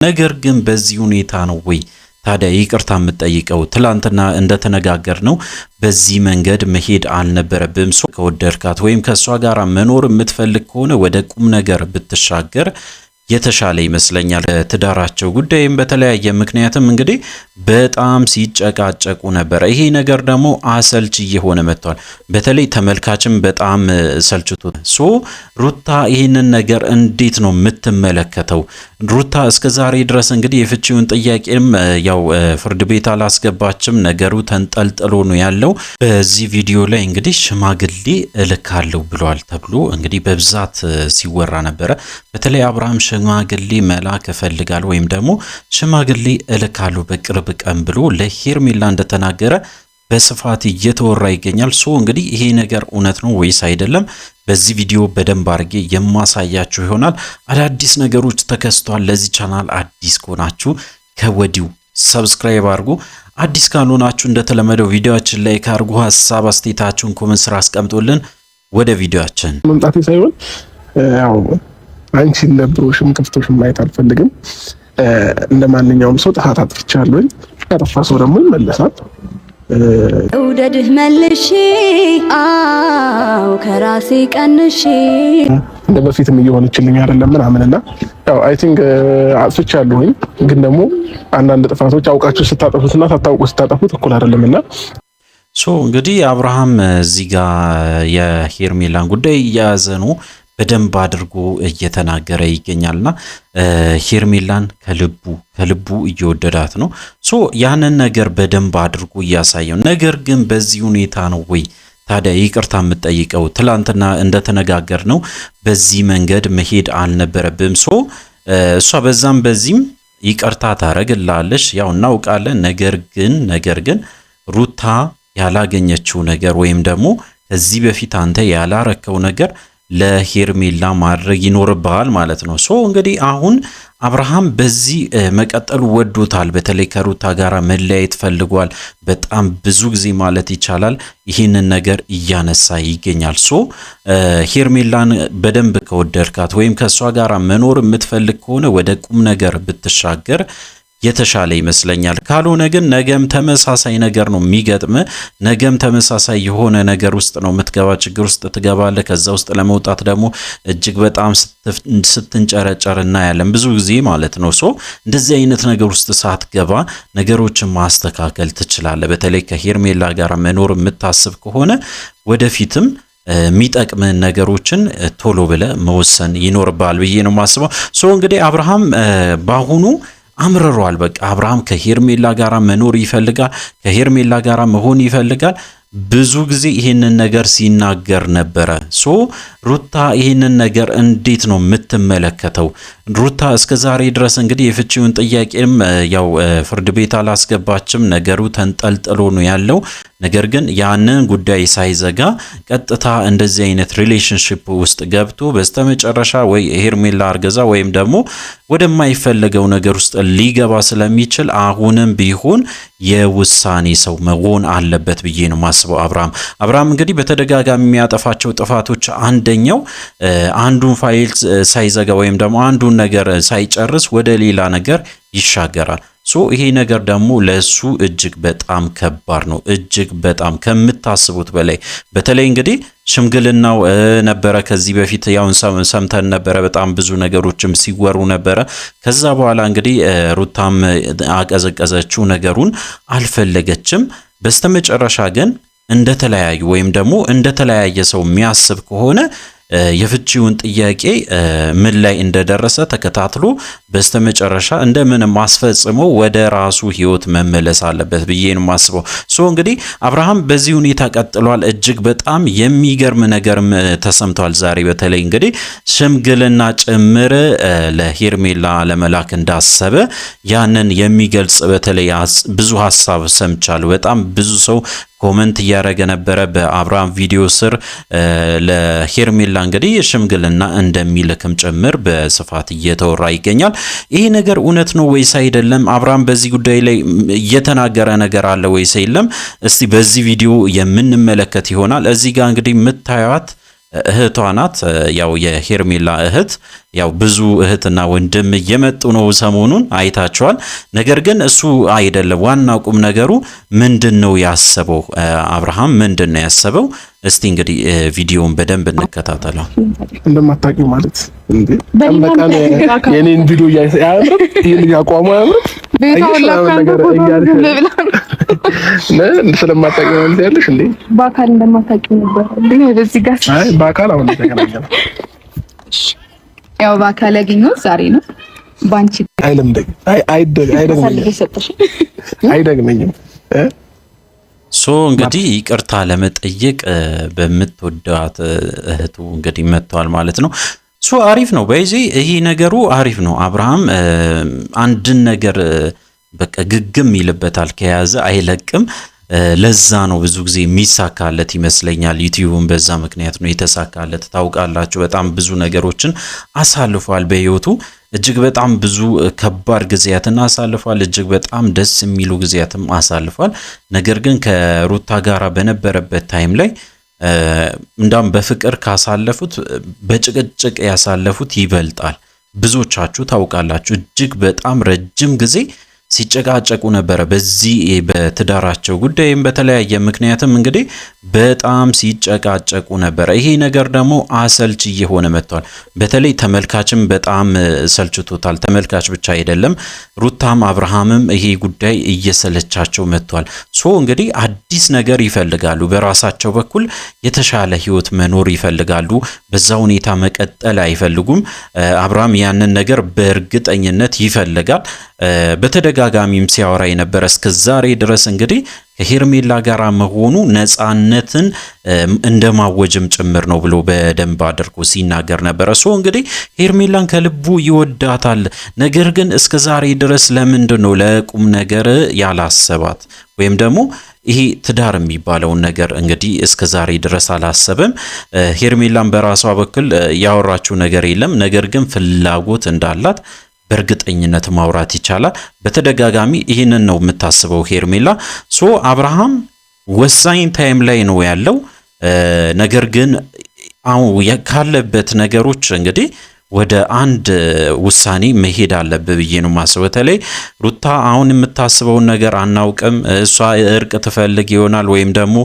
ነገር ግን በዚህ ሁኔታ ነው ወይ ታዲያ ይቅርታ የምትጠይቀው? ትላንትና እንደተነጋገር ነው በዚህ መንገድ መሄድ አልነበረብም። ከወደድካት ወይም ከሷ ጋር መኖር የምትፈልግ ከሆነ ወደ ቁም ነገር ብትሻገር የተሻለ ይመስለኛል። ትዳራቸው ጉዳይም በተለያየ ምክንያትም እንግዲህ በጣም ሲጨቃጨቁ ነበር። ይሄ ነገር ደግሞ አሰልች እየሆነ መጥቷል። በተለይ ተመልካችም በጣም ሰልችቶት ሩታ ይህንን ነገር እንዴት ነው የምትመለከተው? ሩታ እስከ ዛሬ ድረስ እንግዲህ የፍቺውን ጥያቄም ያው ፍርድ ቤት አላስገባችም። ነገሩ ተንጠልጥሎ ነው ያለው። በዚህ ቪዲዮ ላይ እንግዲህ ሽማግሌ እልካለሁ ብሏል ተብሎ እንግዲህ በብዛት ሲወራ ነበረ። በተለይ አብርሃም ሽማግሌ መላክ እፈልጋለሁ ወይም ደግሞ ሽማግሌ እልካለሁ በቅርብ ቀን ብሎ ለሄርሜላ እንደተናገረ በስፋት እየተወራ ይገኛል። እንግዲህ ይሄ ነገር እውነት ነው ወይስ አይደለም? በዚህ ቪዲዮ በደንብ አድርጌ የማሳያችሁ ይሆናል። አዳዲስ ነገሮች ተከስቷል። ለዚህ ቻናል አዲስ ከሆናችሁ ከወዲሁ ሰብስክራይብ አድርጉ። አዲስ ካልሆናችሁ እንደተለመደው ቪዲዮአችን ላይ ካርጉ ሀሳብ አስተያየታችሁን ኮሜንት ስራ አስቀምጡልን። ወደ ቪዲዮአችን መምጣቴ ሳይሆን ያው አንቺን ለብሮሽም ከፍቶሽም ማየት አልፈልግም። እንደ ማንኛውም ሰው ጥፋት አጥፍቻለሁ። ያጠፋ ሰው ደግሞ ይመለሳል። እውደድህ መልሼ ከራሴ ቀንሼ እንደ በፊትም እየሆነችልኝ አይደለም ምናምንና ያው አይ ቲንክ አጥፍቻለሁኝ። ግን ደግሞ አንዳንድ ጥፋቶች አውቃችሁ ስታጠፉትና ሳታውቁ ስታጠፉት እኩል አይደለምና እንግዲህ አብርሃም እዚህ ጋር የሄርሜላን ጉዳይ እያያዘ ነው በደንብ አድርጎ እየተናገረ ይገኛልና ሄርሜላን ከልቡ እየወደዳት ነው። ያንን ነገር በደንብ አድርጎ እያሳየው። ነገር ግን በዚህ ሁኔታ ነው ወይ ታዲያ ይቅርታ የምትጠይቀው? ትላንትና እንደተነጋገር ነው በዚህ መንገድ መሄድ አልነበረብም። እሷ በዛም በዚህም ይቅርታ ታረግላለች፣ ያው እናውቃለን። ነገር ግን ሩታ ያላገኘችው ነገር ወይም ደግሞ ከዚህ በፊት አንተ ያላረከው ነገር ለሄርሜላ ማድረግ ይኖርብሃል ማለት ነው። እንግዲህ አሁን አብርሃም በዚህ መቀጠሉ ወዶታል። በተለይ ከሩታ ጋር መለያየት ፈልጓል። በጣም ብዙ ጊዜ ማለት ይቻላል ይህንን ነገር እያነሳ ይገኛል። ሄርሜላን በደንብ ከወደድካት ወይም ከሷ ጋር መኖር የምትፈልግ ከሆነ ወደ ቁም ነገር ብትሻገር የተሻለ ይመስለኛል። ካልሆነ ግን ነገም ተመሳሳይ ነገር ነው የሚገጥም። ነገም ተመሳሳይ የሆነ ነገር ውስጥ ነው የምትገባ፣ ችግር ውስጥ ትገባለህ። ከዛ ውስጥ ለመውጣት ደግሞ እጅግ በጣም ስትንጨረጨር እናያለን ብዙ ጊዜ ማለት ነው። እንደዚህ አይነት ነገር ውስጥ ሳትገባ ነገሮችን ማስተካከል ትችላለህ። በተለይ ከሄርሜላ ጋር መኖር የምታስብ ከሆነ ወደፊትም የሚጠቅምን ነገሮችን ቶሎ ብለህ መወሰን ይኖርብሃል ብዬ ነው የማስበው። እንግዲህ አብርሃም በአሁኑ አምርሯል። በቃ አብርሃም ከሄርሜላ ጋራ መኖር ይፈልጋል፣ ከሄርሜላ ጋራ መሆን ይፈልጋል። ብዙ ጊዜ ይሄንን ነገር ሲናገር ነበረ። ሩታ ይሄንን ነገር እንዴት ነው የምትመለከተው? ሩታ እስከ ዛሬ ድረስ እንግዲህ የፍቺውን ጥያቄም ያው ፍርድ ቤት አላስገባችም። ነገሩ ተንጠልጥሎ ነው ያለው። ነገር ግን ያንን ጉዳይ ሳይዘጋ ቀጥታ እንደዚህ አይነት ሪሌሽንሺፕ ውስጥ ገብቶ በስተመጨረሻ ወይ ሄርሜላ አርገዛ ወይም ደግሞ ወደማይፈልገው ነገር ውስጥ ሊገባ ስለሚችል አሁንም ቢሆን የውሳኔ ሰው መሆን አለበት ብዬ ነው ማስበው። አብርሃም እንግዲህ በተደጋጋሚ የሚያጠፋቸው ጥፋቶች አንደኛው አንዱን ፋይል ሳይዘጋ ወይም ደግሞ አንዱን ነገር ሳይጨርስ ወደ ሌላ ነገር ይሻገራል። ይሄ ነገር ደግሞ ለሱ እጅግ በጣም ከባድ ነው። እጅግ በጣም ከምታስቡት በላይ በተለይ እንግዲህ ሽምግልናው ነበረ ከዚህ በፊት ያው ሰምተን ነበረ። በጣም ብዙ ነገሮችም ሲወሩ ነበረ። ከዛ በኋላ እንግዲህ ሩታም አቀዘቀዘችው፣ ነገሩን አልፈለገችም። በስተመጨረሻ ግን እንደተለያዩ ወይም ደግሞ እንደተለያየ ሰው የሚያስብ ከሆነ የፍቺውን ጥያቄ ምን ላይ እንደደረሰ ተከታትሎ በስተመጨረሻ እንደምንም አስፈጽሞ ወደ ራሱ ህይወት መመለስ አለበት ብዬ ነው ማስበው። እንግዲህ አብርሃም በዚህ ሁኔታ ቀጥሏል። እጅግ በጣም የሚገርም ነገርም ተሰምቷል ዛሬ። በተለይ እንግዲህ ሽምግልና ጭምር ለሄርሜላ ለመላክ እንዳሰበ ያንን የሚገልጽ በተለይ ብዙ ሐሳብ ሰምቻለሁ። በጣም ብዙ ሰው ኮሜንት እያደረገ ነበረ በአብርሃም ቪዲዮ ስር ለሄርሜላ እንግዲህ ሽምግልና እንደሚልክም ጭምር በስፋት እየተወራ ይገኛል። ይሄ ነገር እውነት ነው ወይስ አይደለም? አብርሃም በዚህ ጉዳይ ላይ እየተናገረ ነገር አለ ወይስ የለም? እስቲ በዚህ ቪዲዮ የምንመለከት ይሆናል። እዚህ ጋር እንግዲህ የምታዩት እህቷ ናት። ያው የሄርሜላ እህት ያው ብዙ እህትና ወንድም እየመጡ ነው ሰሞኑን አይታቸዋል። ነገር ግን እሱ አይደለም ዋናው ቁም ነገሩ። ምንድነው ያሰበው አብርሃም ምንድነው ያሰበው? እስቲ እንግዲህ ቪዲዮውን በደንብ እንከታተለው። እንደማታውቂው ማለት እንዴ በቃ የኔን ቪዲዮ ያያምር ይሄን ያቋሙ ያምር ስለማታውቂው ማለት ያለሽ እንዴ በአካል እንደማታውቂው ነበር ግን በዚህ ጋር አይ በአካል አሁን ተገናኘን። ያው በአካል ያገኘሁት ዛሬ ነው። ባንቺ አይደግመኝም። ሶ እንግዲህ ይቅርታ ለመጠየቅ በምትወዳት እህቱ እንግዲህ መጥቷል ማለት ነው። ሶ አሪፍ ነው። በዚህ ይሄ ነገሩ አሪፍ ነው። አብርሃም አንድን ነገር በቃ ግግም ይልበታል፣ ከያዘ አይለቅም። ለዛ ነው ብዙ ጊዜ የሚሳካለት ይመስለኛል። ዩቲዩብን በዛ ምክንያት ነው የተሳካለት። ታውቃላችሁ በጣም ብዙ ነገሮችን አሳልፏል በህይወቱ። እጅግ በጣም ብዙ ከባድ ጊዜያትን አሳልፏል። እጅግ በጣም ደስ የሚሉ ጊዜያትም አሳልፏል። ነገር ግን ከሩታ ጋራ በነበረበት ታይም ላይ እንዳም በፍቅር ካሳለፉት በጭቅጭቅ ያሳለፉት ይበልጣል። ብዙዎቻችሁ ታውቃላችሁ እጅግ በጣም ረጅም ጊዜ ሲጨቃጨቁ ነበረ። በዚህ በትዳራቸው ጉዳይም በተለያየ ምክንያትም እንግዲህ በጣም ሲጨቃጨቁ ነበረ። ይሄ ነገር ደግሞ አሰልች እየሆነ መጥቷል። በተለይ ተመልካችም በጣም ሰልችቶታል። ተመልካች ብቻ አይደለም ሩታም አብርሃምም ይሄ ጉዳይ እየሰለቻቸው መጥቷል። ሶ እንግዲህ አዲስ ነገር ይፈልጋሉ። በራሳቸው በኩል የተሻለ ህይወት መኖር ይፈልጋሉ። በዛ ሁኔታ መቀጠል አይፈልጉም። አብርሃም ያንን ነገር በእርግጠኝነት ይፈልጋል። በተደጋጋሚም ሲያወራ የነበረ እስከ ዛሬ ድረስ እንግዲህ ከሄርሜላ ጋር መሆኑ ነፃነትን እንደማወጅም ጭምር ነው ብሎ በደንብ አድርጎ ሲናገር ነበረ። ሶ እንግዲህ ሄርሜላን ከልቡ ይወዳታል። ነገር ግን እስከ ዛሬ ድረስ ለምንድን ነው ለቁም ነገር ያላሰባት? ወይም ደግሞ ይሄ ትዳር የሚባለውን ነገር እንግዲህ እስከ ዛሬ ድረስ አላሰበም። ሄርሜላን በራሷ በኩል ያወራችው ነገር የለም። ነገር ግን ፍላጎት እንዳላት በእርግጠኝነት ማውራት ይቻላል። በተደጋጋሚ ይህንን ነው የምታስበው ሄርሜላ። ሶ አብርሃም ወሳኝ ታይም ላይ ነው ያለው። ነገር ግን አሁን ካለበት ነገሮች እንግዲህ ወደ አንድ ውሳኔ መሄድ አለበት ብዬ ነው ማስበው። በተለይ ሩታ አሁን የምታስበውን ነገር አናውቅም። እሷ እርቅ ትፈልግ ይሆናል ወይም ደግሞ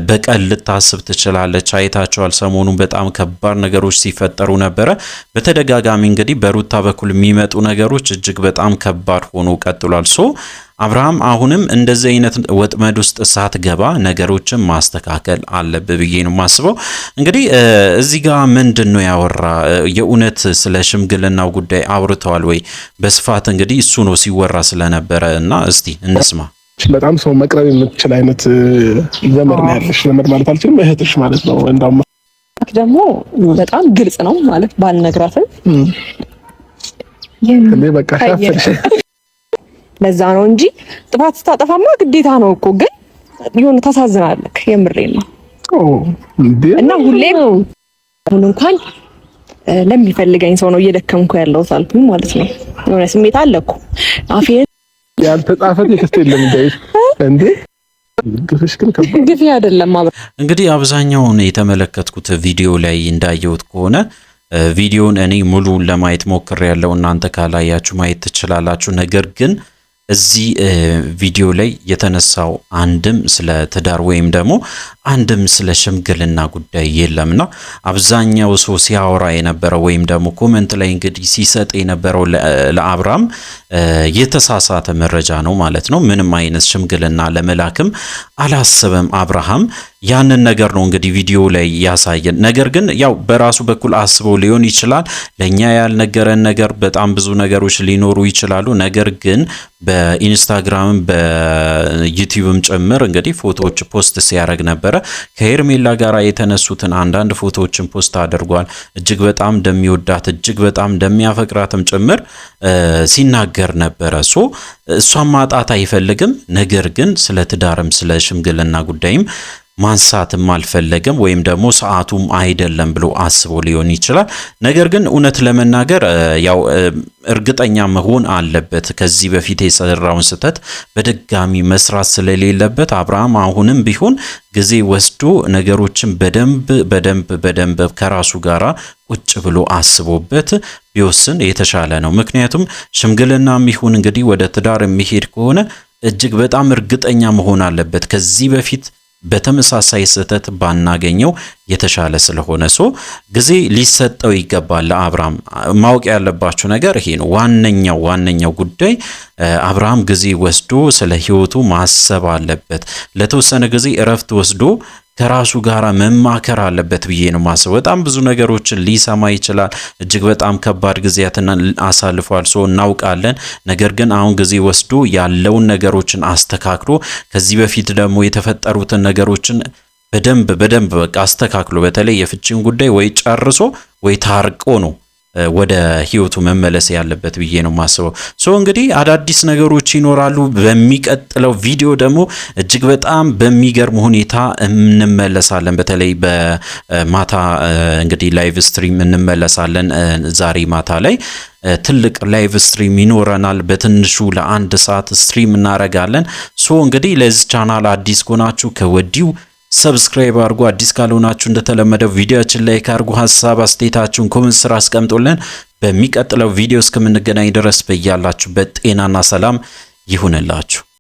በቀል ልታስብ ትችላለች። አይታቸዋል ሰሞኑን በጣም ከባድ ነገሮች ሲፈጠሩ ነበረ። በተደጋጋሚ እንግዲህ በሩታ በኩል የሚመጡ ነገሮች እጅግ በጣም ከባድ ሆኖ ቀጥሏል። ሶ አብርሃም አሁንም እንደዚህ አይነት ወጥመድ ውስጥ ሳትገባ ነገሮችን ማስተካከል አለበት ብዬ ነው ማስበው። እንግዲህ እዚህ ጋር ምንድነው ያወራ? የእውነት ስለ ሽምግልናው ጉዳይ አውርተዋል ወይ? በስፋት እንግዲህ እሱ ነው ሲወራ ስለነበረ እና እስቲ እንስማ። በጣም ሰው መቅረብ የምትችል አይነት ዘመድ ነው ያለሽ። ዘመድ ማለት አልችልም እህትሽ ማለት ነው። እንዳውም ደግሞ በጣም ግልጽ ነው ማለት ባልነግራትም በቃ ሻፈሽ ለዛ ነው እንጂ ጥፋት ስታጠፋማ ግዴታ ነው እኮ። ግን የሆነ ታሳዝናለህ። የምሬን ነው። እና ሁሌም አሁን እንኳን ለሚፈልገኝ ሰው ነው እየደከምኩ ያለው ሳልኩኝ ማለት ነው። የሆነ ስሜት አለ እኮ አፌ ያልተጻፈ ቴክስት የለም እንዴ ግፊ አይደለም። እንግዲህ አብዛኛውን የተመለከትኩት ቪዲዮ ላይ እንዳየሁት ከሆነ ቪዲዮን እኔ ሙሉውን ለማየት ሞክሬያለሁ። እናንተ ካላያችሁ ማየት ትችላላችሁ። ነገር ግን እዚህ ቪዲዮ ላይ የተነሳው አንድም ስለ ትዳር ወይም ደግሞ አንድም ስለ ሽምግልና ጉዳይ የለምና አብዛኛው ሰው ሲያወራ የነበረው ወይም ደግሞ ኮሜንት ላይ እንግዲህ ሲሰጥ የነበረው ለአብርሃም የተሳሳተ መረጃ ነው ማለት ነው። ምንም አይነት ሽምግልና ለመላክም አላሰበም አብርሃም። ያንን ነገር ነው እንግዲህ ቪዲዮ ላይ ያሳየን። ነገር ግን ያው በራሱ በኩል አስበው ሊሆን ይችላል። ለኛ ያልነገረን ነገር በጣም ብዙ ነገሮች ሊኖሩ ይችላሉ። ነገር ግን በኢንስታግራምም በዩቲዩብም ጭምር እንግዲህ ፎቶዎች ፖስት ሲያደርግ ነበረ። ከሄርሜላ ጋር የተነሱትን አንዳንድ ፎቶዎችን ፖስት አድርጓል። እጅግ በጣም እንደሚወዳት እጅግ በጣም እንደሚያፈቅራትም ጭምር ሲናገር ነበረ። ሶ እሷን ማጣት አይፈልግም። ነገር ግን ስለ ትዳርም ስለ ሽምግልና ጉዳይም ማንሳትም አልፈለገም ወይም ደግሞ ሰዓቱም አይደለም ብሎ አስቦ ሊሆን ይችላል። ነገር ግን እውነት ለመናገር ያው እርግጠኛ መሆን አለበት ከዚህ በፊት የሰራውን ስህተት በድጋሚ መስራት ስለሌለበት አብርሃም አሁንም ቢሆን ጊዜ ወስዶ ነገሮችን በደንብ ከራሱ ጋራ ቁጭ ብሎ አስቦበት ቢወስን የተሻለ ነው። ምክንያቱም ሽምግልናም ይሁን እንግዲህ ወደ ትዳር የሚሄድ ከሆነ እጅግ በጣም እርግጠኛ መሆን አለበት ከዚህ በፊት በተመሳሳይ ስህተት ባናገኘው የተሻለ ስለሆነ ጊዜ ሊሰጠው ይገባል። ለአብርሃም ማወቅ ያለባችሁ ነገር ይሄ ነው። ዋነኛው ጉዳይ አብርሃም ጊዜ ወስዶ ስለ ህይወቱ ማሰብ አለበት። ለተወሰነ ጊዜ እረፍት ወስዶ ከራሱ ጋር መማከር አለበት ብዬ ነው ማሰብ። በጣም ብዙ ነገሮችን ሊሰማ ይችላል። እጅግ በጣም ከባድ ጊዜያትን አሳልፏል እናውቃለን። ነገር ግን አሁን ጊዜ ወስዶ ያለውን ነገሮችን አስተካክሎ ከዚህ በፊት ደግሞ የተፈጠሩትን ነገሮችን በደንብ በቃ አስተካክሎ በተለይ የፍቺን ጉዳይ ወይ ጨርሶ ወይ ታርቆ ነው ወደ ህይወቱ መመለስ ያለበት ብዬ ነው ማስበው። እንግዲህ አዳዲስ ነገሮች ይኖራሉ። በሚቀጥለው ቪዲዮ ደግሞ እጅግ በጣም በሚገርም ሁኔታ እንመለሳለን። በተለይ በማታ እንግዲህ ላይቭ ስትሪም እንመለሳለን። ዛሬ ማታ ላይ ትልቅ ላይቭ ስትሪም ይኖረናል። በትንሹ ለ1 ሰዓት ስትሪም እናረጋለን። እንግዲህ ለዚህ ቻናል አዲስ ከሆናችሁ ከወዲሁ ሰብስክራይብ አድርጉ። አዲስ ካልሆናችሁ እንደተለመደው ቪዲዮአችን ላይ ካርጉ ሐሳብ አስተያየታችሁን ኮሜንት ስራ አስቀምጡልን። በሚቀጥለው ቪዲዮ እስከምንገናኝ ድረስ በያላችሁበት ጤናና ሰላም ይሁንላችሁ።